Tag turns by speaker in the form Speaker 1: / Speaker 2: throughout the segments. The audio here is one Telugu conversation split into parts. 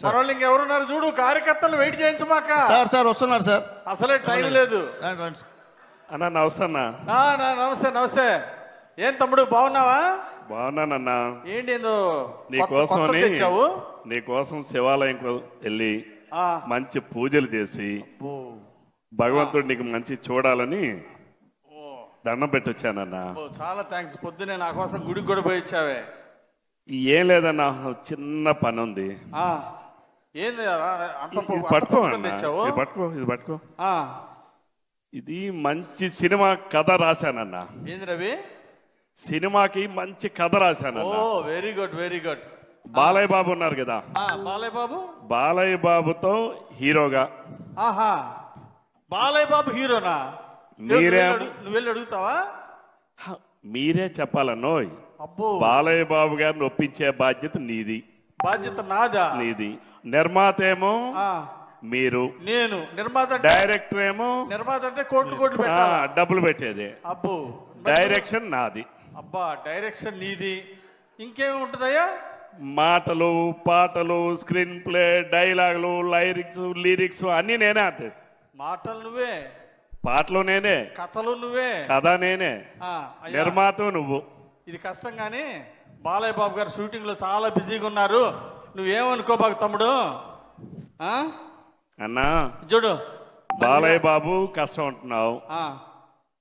Speaker 1: మరోళ్ళు ఇంకెవరున్నారు చూడు, కార్యకర్తలు వెయిట్ చేయించమాక.
Speaker 2: సార్ వస్తున్నారు సార్,
Speaker 1: అసలే టైం లేదు.
Speaker 3: అన్నా నమస్తే అన్నా.
Speaker 1: నమస్తే నమస్తే. ఏం తమ్ముడు బాగున్నావా?
Speaker 3: బాగున్నానన్నా.
Speaker 1: ఏంటి
Speaker 3: నీకోసం శివాలయం వెళ్ళి మంచి పూజలు చేసి భగవంతుడు నీకు మంచి చూడాలని దండం పెట్టి వచ్చానన్నా.
Speaker 1: చాలా థ్యాంక్స్. పొద్దునే నా కోసం గుడికి కూడా పోయి వచ్చావే.
Speaker 3: ఏం లేదన్నా, చిన్న పని ఉంది. పట్టుకో ఇది పట్టుకో. ఇది మంచి సినిమా కథ రాశానన్నా.
Speaker 1: ఏంది రవి?
Speaker 3: సినిమాకి మంచి కథ రాశానన్నా.
Speaker 1: Very good very good.
Speaker 3: Balayya Babu ఉన్నారు కదా, బాలయ్య బాబుతో హీరోగా.
Speaker 1: బాలయ్య బాబు హీరోనా? నువ్వు వెళ్ళి అడుగుతావా?
Speaker 3: మీరే చెప్పాలన్నోయ్. బాలయ్య బాబు గారిని ఒప్పించే బాధ్యత నీది.
Speaker 1: బాధ్యత నాదా?
Speaker 3: నీది. నిర్మాత ఏమో మీరు,
Speaker 1: నేను నిర్మాత.
Speaker 3: డైరెక్టర్ ఏమో,
Speaker 1: నిర్మాత అంటే కోట్లు
Speaker 3: డబ్బులు పెట్టేది.
Speaker 1: అబ్బో,
Speaker 3: డైరెక్షన్ నాది.
Speaker 1: అబ్బా, డైరెక్షన్ నీది. ఇంకేమి ఉంటుందయ్యా?
Speaker 3: మాటలు, పాటలు, స్క్రీన్ ప్లే, డైలాగులు, లిరిక్స్ అన్ని నేనే. అంటే
Speaker 1: మాటలు నువ్వే,
Speaker 3: పాటలు నేనే,
Speaker 1: కథలు నువ్వే,
Speaker 3: కథ నేనే, నిర్మాత నువ్వు.
Speaker 1: ఇది కష్టం. కానీ బాలయ్య బాబు గారు షూటింగ్ లో చాలా బిజీగా ఉన్నారు. నువ్వేమనుకోబాకు తమ్ముడు.
Speaker 3: అన్నా
Speaker 1: చూడు,
Speaker 3: బాలయ్య బాబు కష్టం అంటున్నావు.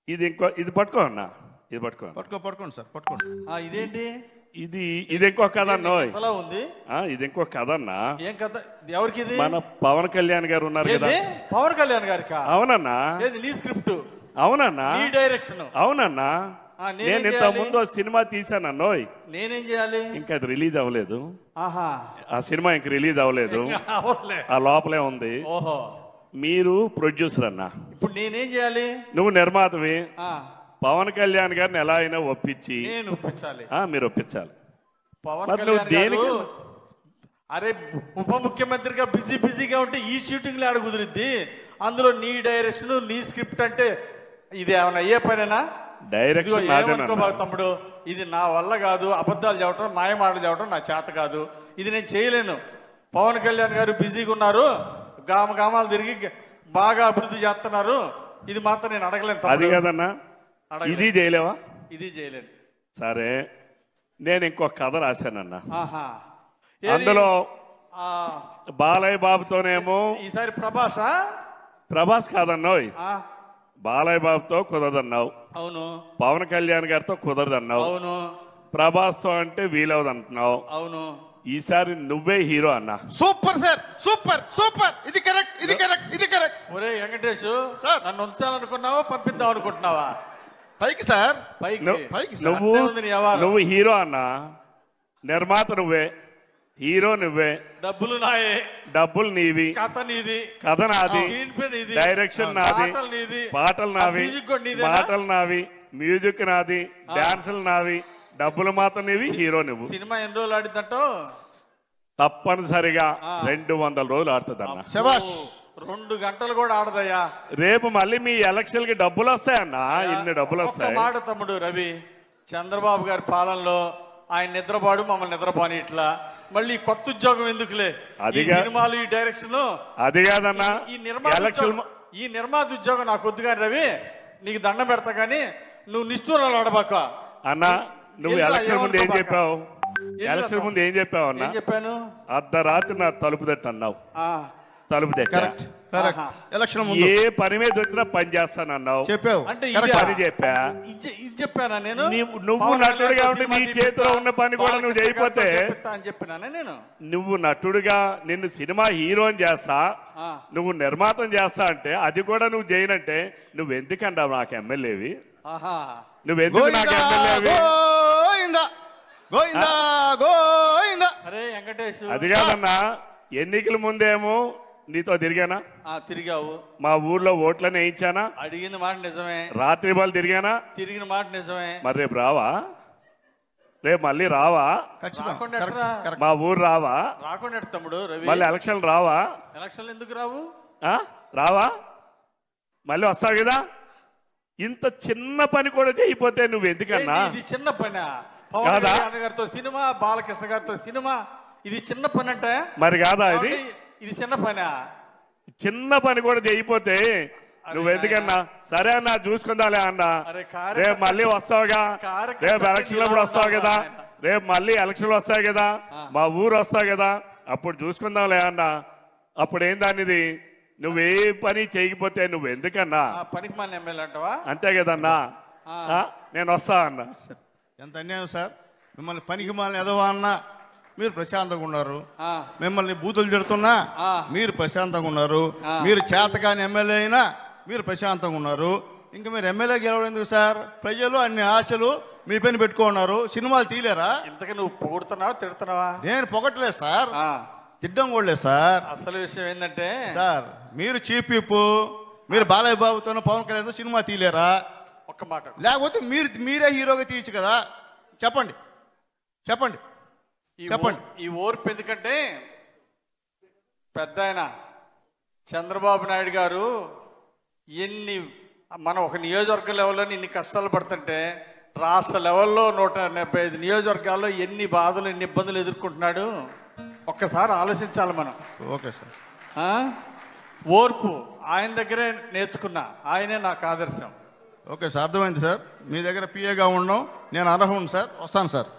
Speaker 3: ఇది పట్టుకో అన్నా, ఇది
Speaker 2: పట్టుకోండి సార్, పట్టుకోండి.
Speaker 1: ఇదేంటి?
Speaker 3: ఇది ఇంకో కథ అన్నా.
Speaker 1: ఉంది
Speaker 3: ఇది ఇంకో కథ అన్నా.
Speaker 1: ఏం కథ? ఎవరికి?
Speaker 3: మన పవన్ కళ్యాణ్ గారు ఉన్నారు కదా.
Speaker 1: పవన్ కళ్యాణ్ గారికి?
Speaker 3: అవునన్నా.
Speaker 1: నీ స్క్రిప్ట్?
Speaker 3: అవునన్నా.
Speaker 1: నీ డైరెక్షన్?
Speaker 3: అవునన్నా. నేను ఇంత ముందు సినిమా తీసానన్నోయ్.
Speaker 1: నేనేం చేయాలి?
Speaker 3: ఇంకా అది రిలీజ్ అవ్వలేదు. ఆ సినిమా ఇంకా రిలీజ్ అవ్వలేదు, ఆ లోపలే ఉంది. మీరు ప్రొడ్యూసర్ అన్నా.
Speaker 1: ఇప్పుడు నేనేం చేయాలి?
Speaker 3: నువ్వు నిర్మాతవి. పవన్ కళ్యాణ్ గారిని ఎలా అయినా ఒప్పించి మీరు ఒప్పించాలి.
Speaker 1: పవన్ కళ్యాణ్ దేనికి? అరే, ఉప ముఖ్యమంత్రిగా బిజీగా ఉంటే ఈ షూటింగ్ ఆడ కుదిరిద్ది. అందులో నీ డైరెక్షన్, నీ స్క్రిప్ట్ అంటే ఇది ఏమైనా అయ్యే పనేనా?
Speaker 3: డైరెక్షన్
Speaker 1: తమ్ముడు, ఇది నా వల్ల కాదు. అబద్ధాలు చెప్పడం, మాయమాటలు చెప్పడం నా చేత కాదు. ఇది నేను చేయలేను. పవన్ కళ్యాణ్ గారు బిజీగా ఉన్నారు, గ్రామాలు తిరిగి బాగా అభివృద్ధి చేస్తున్నారు. ఇది మాత్రం నేను అడగలేను.
Speaker 3: అది కదన్నా, ఇది చేయలేవా?
Speaker 1: ఇది చేయలేను.
Speaker 3: సరే, నేను ఇంకో కథ రాశానన్నా. అందులో బాలయ్య బాబుతోనేమో
Speaker 1: ఈసారి
Speaker 3: ప్రభాస్ కాదన్నావు. బాలయ్య బాబుతో కుదరదన్నావు.
Speaker 1: అవును.
Speaker 3: పవన్ కళ్యాణ్ గారితో కుదరదన్నావు.
Speaker 1: అవును.
Speaker 3: ప్రభాస్ తో అంటే వీలవదు అంటున్నావు.
Speaker 1: అవును.
Speaker 3: ఈసారి నువ్వే హీరో అన్నా.
Speaker 2: Super sir, super super. ఇది కరెక్ట్, ఇది కరెక్ట్, ఇది కరెక్ట్.
Speaker 1: ఒరే వెంకటేష్, నన్ను ఉంచాలనుకున్నావా, పంపిద్దాం అనుకుంటున్నావా?
Speaker 2: పైకి సార్,
Speaker 3: నువ్వు హీరో అన్నా. నిర్మాత నువ్వే, హీరో నువ్వే,
Speaker 1: డబ్బులు నాయే,
Speaker 3: డబ్బులు నీవి, కథ నాది, డైరెక్షన్ నాది, పాటలు నావి, మాటలు నావి, మ్యూజిక్ నాది, డాన్సులు నావి, డబ్బులు మాత్రం నీవి, హీరో నువ్వు.
Speaker 1: సినిమా ఎన్ని రోజులు ఆడిద్దంటో?
Speaker 3: తప్పనిసరిగా 200 రోజులు ఆడుతుంది అన్న.
Speaker 1: 2 గంటలు కూడా ఆడదయ్యా.
Speaker 3: రేపు మళ్ళీ మీ ఎలక్షన్ కి డబ్బులు వస్తాయన్నా. ఇన్ని డబ్బులు వస్తాయి.
Speaker 1: మాట తమ్ముడు రవి, చంద్రబాబు గారి పాలనలో ఆయన నిద్రపాడు, మమ్మల్ని నిద్రపోని. ఇట్లా మళ్ళీ కొత్త ఉద్యోగం ఎందుకులే? సినిమాలు, ఈ డైరెక్షన్,
Speaker 3: అది కాదన్నా.
Speaker 1: ఈ నిర్మాత ఉద్యోగం నాకు వద్దు. కానీ రవి, నీకు దండం పెడతా. కానీ నువ్వు నిష్ఠూరాలు ఆడబాక
Speaker 3: అన్నా. నువ్వు ఎలక్షన్ ముందు ఏం చెప్పావు? ఎలక్షన్ ముందు ఏం చెప్పావు అన్నా?
Speaker 1: చెప్పాను,
Speaker 3: అర్ధరాత్రి నా తలుపు తట్టు అన్నావు. తలుపు తట్టా. ఏ పని మీద వచ్చినా పని చేస్తానన్నావు.
Speaker 2: చెప్పావు.
Speaker 3: పని
Speaker 1: చెప్పానా నేను?
Speaker 3: నువ్వు నటుడుగా ఉండి నీ చేతిలో ఉన్న పని కూడా నువ్వు చేయకపోతే
Speaker 1: చెప్పినానే నేను.
Speaker 3: నువ్వు నటుడుగా నిన్ను సినిమా హీరోని చేస్తా, నువ్వు నిర్మాతం చేస్తా అంటే అది కూడా నువ్వు చేయనంటే నువ్వెందుకన్నావు నాకు ఎమ్మెల్యేవి? నువ్వెందుకు నాకు ఎమ్మెల్యేవి? అది కాదన్నా. ఎన్నికల ముందేమో నీతో తిరిగానా?
Speaker 1: తిరిగావు.
Speaker 3: మా ఊర్లో ఓట్లని వేయించానా?
Speaker 1: అడిగిన మాట నిజమే.
Speaker 3: రాత్రి బాల్ తిరిగానా?
Speaker 1: తిరిగిన మాట నిజమే.
Speaker 3: మరి రేపు రావా? రేపు మళ్ళీ రావా? మా ఊరు రావా?
Speaker 1: రాకుండా తమ్ముడు రవి.
Speaker 3: మళ్ళీ ఎలక్షన్ రావా?
Speaker 1: ఎలక్షన్ ఎందుకు రావు?
Speaker 3: రావా? మళ్ళీ వస్తావు కదా. ఇంత చిన్న పని కూడా చేయకపోతే నువ్వు ఎందుకన్నా?
Speaker 1: ఇది చిన్న పని. పవన్ కళ్యాణ్ గారితో సినిమా, బాలకృష్ణ గారితో సినిమా, ఇది చిన్న పని అంటే
Speaker 3: మరి కాదా ఇది?
Speaker 1: ఇది చిన్న పనా?
Speaker 3: చిన్న పని కూడా చేయకపోతే నువ్వు ఎందుకన్నా? సరే అన్న చూసుకుందాలే అన్న, రేపు మళ్ళీ వస్తావుగా, రేపు ఎలక్షన్లో కూడా వస్తావు కదా, రేపు మళ్ళీ ఎలక్షన్లు వస్తాయి కదా, మా ఊరు వస్తావు కదా, అప్పుడు చూసుకుందాంలే అన్న. అప్పుడు ఏం దానిది? నువ్వు ఏ పని చేయకపోతే నువ్వు ఎందుకన్నా?
Speaker 1: పనికి మన ఎమ్మెల్యే అంటావా?
Speaker 3: అంతే కదన్నా. నేను వస్తా అన్న.
Speaker 2: ఎంత అన్యాయం సార్, మిమ్మల్ని పనికి మాలని ఎదవా అన్నా మీరు ప్రశాంతంగా ఉన్నారు, మిమ్మల్ని బూతులు తిడుతున్నా మీరు ప్రశాంతంగా ఉన్నారు, మీరు చేతకాని ఎమ్మెల్యే అయినా మీరు ప్రశాంతంగా ఉన్నారు. ఇంకా మీరు ఎమ్మెల్యే గెలవడం ఎందుకు సార్? ప్రజలు అన్ని ఆశలు మీ పైన పెట్టుకున్నారు, సినిమాలు తీయలేరా?
Speaker 1: ఇంతకీ నువ్వు పొగుడుతున్నావా తిడుతున్నావా?
Speaker 2: నేను పొగట్లేదు సార్, తిట్టడం కూడా లేదు సార్.
Speaker 1: అసలు విషయం ఏంటంటే
Speaker 2: సార్, మీరు చీఫ్ విప్, మీరు బాలయ్య బాబుతో పవన్ కళ్యాణ్ సినిమా తీయలేరా?
Speaker 1: ఒక్క మాట,
Speaker 2: లేకపోతే మీరే హీరోగా తీయచ్చు కదా. చెప్పండి చెప్పండి చెప్పండి.
Speaker 1: ఈ ఓర్పు ఎందుకంటే పెద్ద ఆయన చంద్రబాబు నాయుడు గారు మనం ఒక నియోజకవర్గ లెవెల్లో ఇన్ని కష్టాలు పడుతుంటే రాష్ట్ర లెవెల్లో 175 నియోజకవర్గాల్లో ఎన్ని బాధలు ఎన్ని ఇబ్బందులు ఎదుర్కొంటున్నాడు ఒక్కసారి ఆలోచించాలి మనం.
Speaker 2: Okay sir.
Speaker 1: ఓర్పు ఆయన దగ్గరే నేర్చుకున్నా, ఆయనే నాకు ఆదర్శం.
Speaker 2: ఓకే సార్, అర్థమైంది సార్. మీ దగ్గర పిఏగా ఉండడం నేను అర్హం సార్, వస్తాను సార్.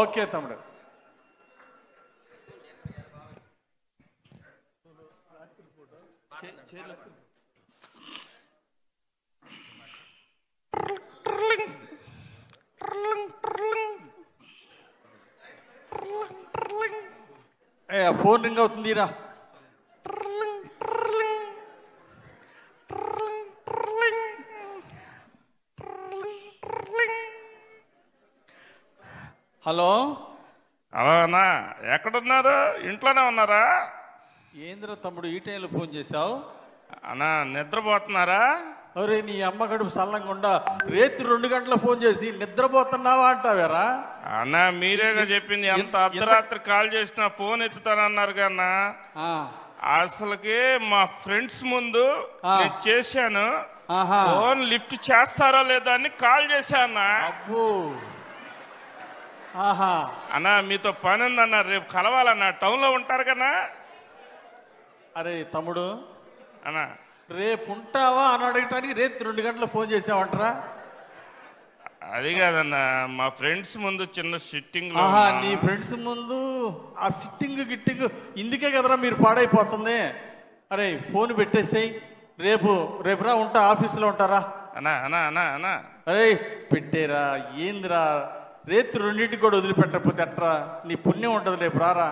Speaker 1: ఓకే తమ్ముడు. ఫోన్ రింగ్ అవుతుందిరా. హలో
Speaker 4: అన్నా, ఎక్కడున్నారు? ఇంట్లోనే ఉన్నారా?
Speaker 1: ఏంద్రా తమ్ముడు ఈ టైంలో ఫోన్ చేశావు?
Speaker 4: అన్నా నిద్రపోతున్నారా?
Speaker 1: అరే నీ అమ్మ గడుపు సల్లంగా రేత్రి 2 గంటల ఫోన్ చేసి నిద్రపోతున్నావా అంటావేరా?
Speaker 4: అన్నా మీరేగా చెప్పింది, ఎంత అర్ధరాత్రి కాల్ చేసినా ఫోన్ ఎత్తుతానన్నారు కన్నా. అసలుకి మా ఫ్రెండ్స్ ముందు నేను చేశాను, ఫోన్ లిఫ్ట్ చేస్తారో లేదో అని కాల్ చేశాను. అన్నా మీతో పని ఉందన్నా, రేపు కలవాలన్నా, టౌన్లో ఉంటారు కన్నా.
Speaker 1: అరే తమ్ముడు
Speaker 4: అన్నా
Speaker 1: రేపు ఉంటావా అని అడగటానికి రేపు 2 గంటల ఫోన్ చేసావంటరా?
Speaker 4: అది కాదన్నా, మా ఫ్రెండ్స్ ముందు చిన్న సిట్టింగ్.
Speaker 1: నీ ఫ్రెండ్స్ ముందు ఆ సిట్టింగ్ గిట్టింగ్ ఇందుకే కదరా మీరు పాడైపోతుంది. అరే ఫోన్ పెట్టేసేయి, రేపురా ఉంటా, ఆఫీసులో ఉంటారా?
Speaker 4: అన్నా అన్నా అన్నా అన్నా
Speaker 1: అరే పెట్టేరా, ఏందిరా రేపు 2ంటికి కూడా వదిలిపెట్టకపోతే అట్రా, నీ పుణ్యం ఉంటుంది, రేపు రారా.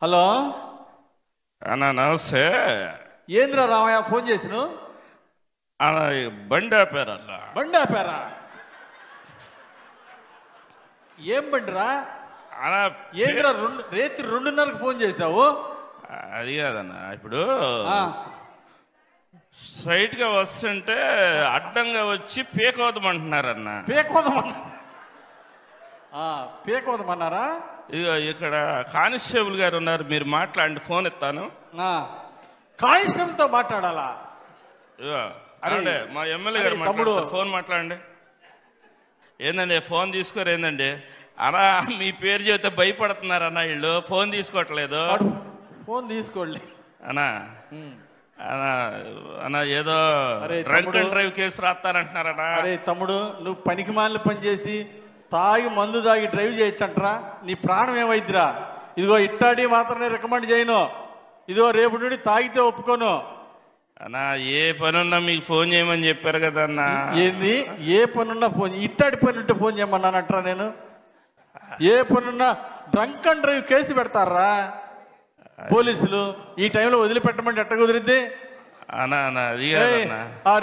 Speaker 1: హలో
Speaker 4: అన్నా నమస్తే.
Speaker 1: ఏంద్రా రామయ్య ఫోన్ చేసిన?
Speaker 4: అలా బండి ఆపారా?
Speaker 1: బండి ఆపారా? ఏం బండిరా? ఏంద్రా రేత్రి 2:30కి ఫోన్ చేసావు?
Speaker 4: అది కాదన్నా, ఇప్పుడు స్ట్రైట్ గా వస్తుంటే అడ్డంగా వచ్చి పేకోదమంటున్నారన్నా.
Speaker 1: పేకోదమన్నారా?
Speaker 4: ఇదిగో ఇక్కడ కానిస్టేబుల్ గారు ఉన్నారు, మీరు మాట్లాడండి, ఫోన్ ఎత్తాను.
Speaker 1: కానిస్టేబుల్ తో మాట్లాడాలా?
Speaker 4: అరే మా ఎమ్మెల్యే గారు మాట్లాడతారు, ఫోన్ మాట్లాడండి. ఏందండి ఫోన్ తీసుకోరు? ఏందండి అలా మీ పేరు చెబితే భయపడుతున్నారన్నా వీళ్ళు, ఫోన్ తీసుకోవట్లేదు.
Speaker 1: ఫోన్ తీసుకోండి
Speaker 4: అన్నా. అన్నా ఏదో డ్రంక్ అండ్ డ్రైవ్ కేసు రాస్తారంటున్నారన్నా.
Speaker 1: అరే తమ్ముడు, నువ్వు పనికి మాలిన పని చేసి తాగి మందు తాగి డ్రైవ్ చేయొచ్చంటరా? నీ ప్రాణం ఏమైద్దిరా? ఇదిగో ఇట్టాడి మాత్రమే రికమెండ్ చేయను, ఇదిగో రేపు నుండి తాగితే ఒప్పుకోను.
Speaker 4: అన్నా ఏ పనున్నా మీకు ఫోన్ చేయమని చెప్పారు కదా అన్నా.
Speaker 1: ఏంది ఏ పనున్నా ఫోన్? ఇట్టాడి పని ఉంటే ఫోన్ చేయమన్నానంటరా నేను? ఏ పనున్నా డ్రంక్ అండ్ డ్రైవ్ కేసు పెడతారా పోలీసులు? ఈ టైంలో వదిలిపెట్టమంటే ఎట్ట కుదిరిద్ది?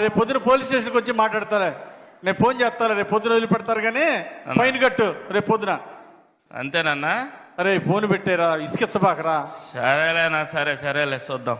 Speaker 1: రేపు పొద్దున పోలీస్ స్టేషన్కి వచ్చి మాట్లాడతారా? నేను ఫోన్ చేస్తారా? రేపు పొద్దున వదిలిపెడతారు కానీ ఫైన్ కట్టు రేపు పొద్దున.
Speaker 4: అంతేనన్నా?
Speaker 1: అరే ఫోన్ పెట్టారా, ఇసుకిచ్చబాకరా.
Speaker 4: సరేలేనా? సరేలే చూద్దాం.